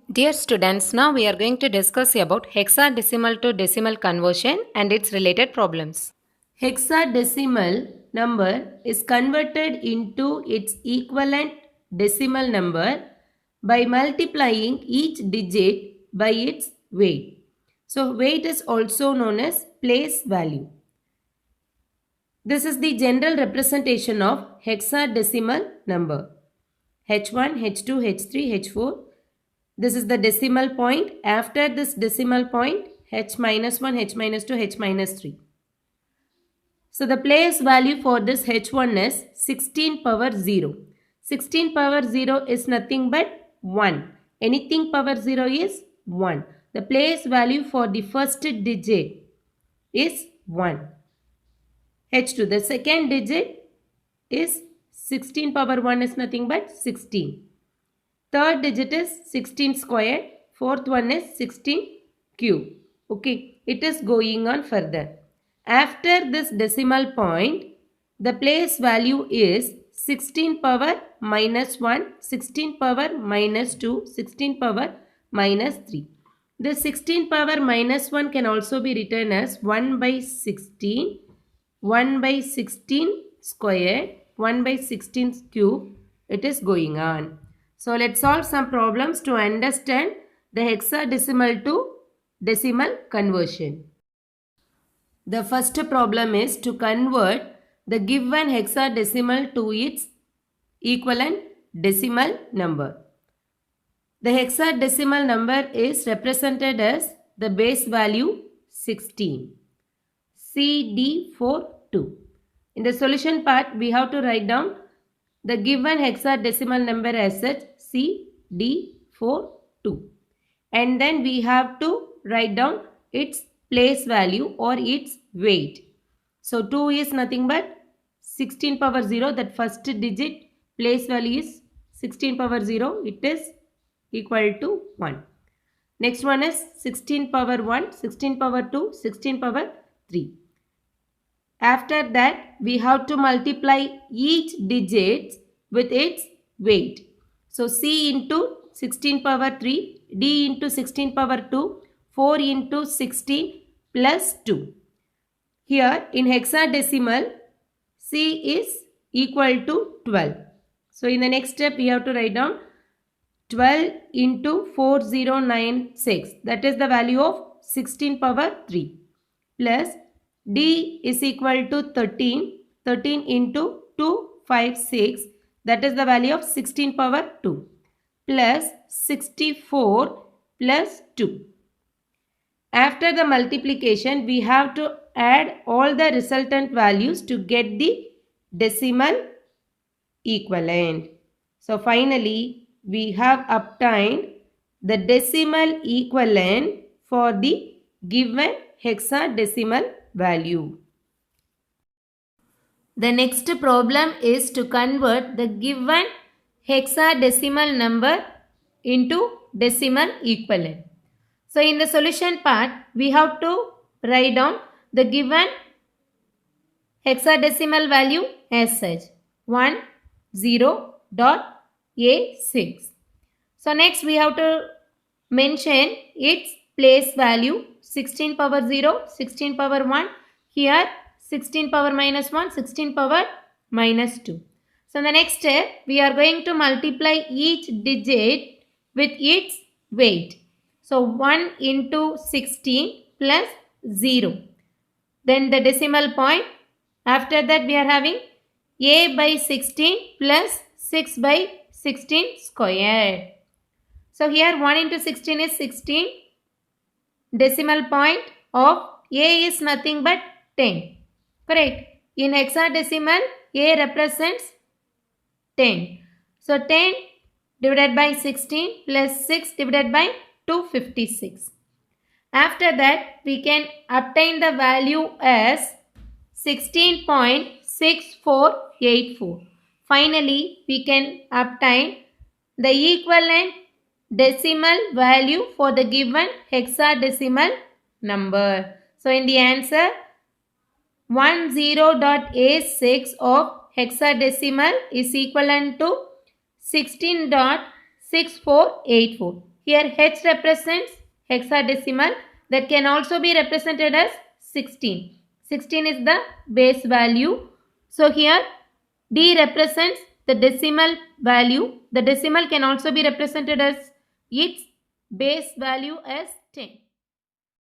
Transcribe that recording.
Dear students, now we are going to discuss about hexadecimal to decimal conversion and its related problems. Hexadecimal number is converted into its equivalent decimal number by multiplying each digit by its weight. So weight is also known as place value. This is the general representation of hexadecimal number. H1, H2, H3, H4. This is the decimal point. After this decimal point, H minus 1, H minus 2, H minus 3. So the place value for this H1 is 16 power 0. 16 power 0 is nothing but 1. Anything power 0 is 1. The place value for the first digit is 1. H2, the second digit is 16 power 1 is nothing but 16. Third digit is 16 squared. Fourth one is 16 cube. Okay, it is going on further. After this decimal point, the place value is 16 power minus 1, 16 power minus 2, 16 power minus 3. The 16 power minus 1 can also be written as 1 by 16, 1 by 16 squared, 1 by 16 cube. It is going on. So let's solve some problems to understand the hexadecimal to decimal conversion. The first problem is to convert the given hexadecimal to its equivalent decimal number. The hexadecimal number is represented as the base value 16. CD42. In the solution part, we have to write down the given hexadecimal number as such CD42. And then we have to write down its place value or its weight. So 2 is nothing but 16 power 0. That first digit place value is 16 power 0. It is equal to 1. Next one is 16 power 1, 16 power 2, 16 power 3. After that, we have to multiply each digit with its weight. So C into 16 power 3, D into 16 power 2, 4 into 16 plus 2. Here in hexadecimal, C is equal to 12. So in the next step, we have to write down 12 into 4096. That is the value of 16 power 3 plus D is equal to 13. 13 into 256. That is the value of 16 power 2 plus 64 plus 2. After the multiplication, we have to add all the resultant values to get the decimal equivalent. So finally, we have obtained the decimal equivalent for the given hexadecimal value. The next problem is to convert the given hexadecimal number into decimal equivalent. So in the solution part, we have to write down the given hexadecimal value as such 10.A6. So next we have to mention its place value 16 power 0, 16 power 1. Here 16 power minus 1, 16 power minus 2. So in the next step, we are going to multiply each digit with its weight. So 1 into 16 plus 0. Then the decimal point. After that we are having A by 16 plus 6 by 16 squared. So here 1 into 16 is 16. Decimal point of A is nothing but 10. Correct. In hexadecimal, A represents 10. So 10 divided by 16 plus 6 divided by 256. After that, we can obtain the value as 16.6484. Finally, we can obtain the equivalent decimal value for the given hexadecimal number. So in the answer, 10.A6 of hexadecimal is equivalent to 16.6484. Here H represents hexadecimal, that can also be represented as 16. 16 is the base value. So here D represents the decimal value. The decimal can also be represented as its base value as 10.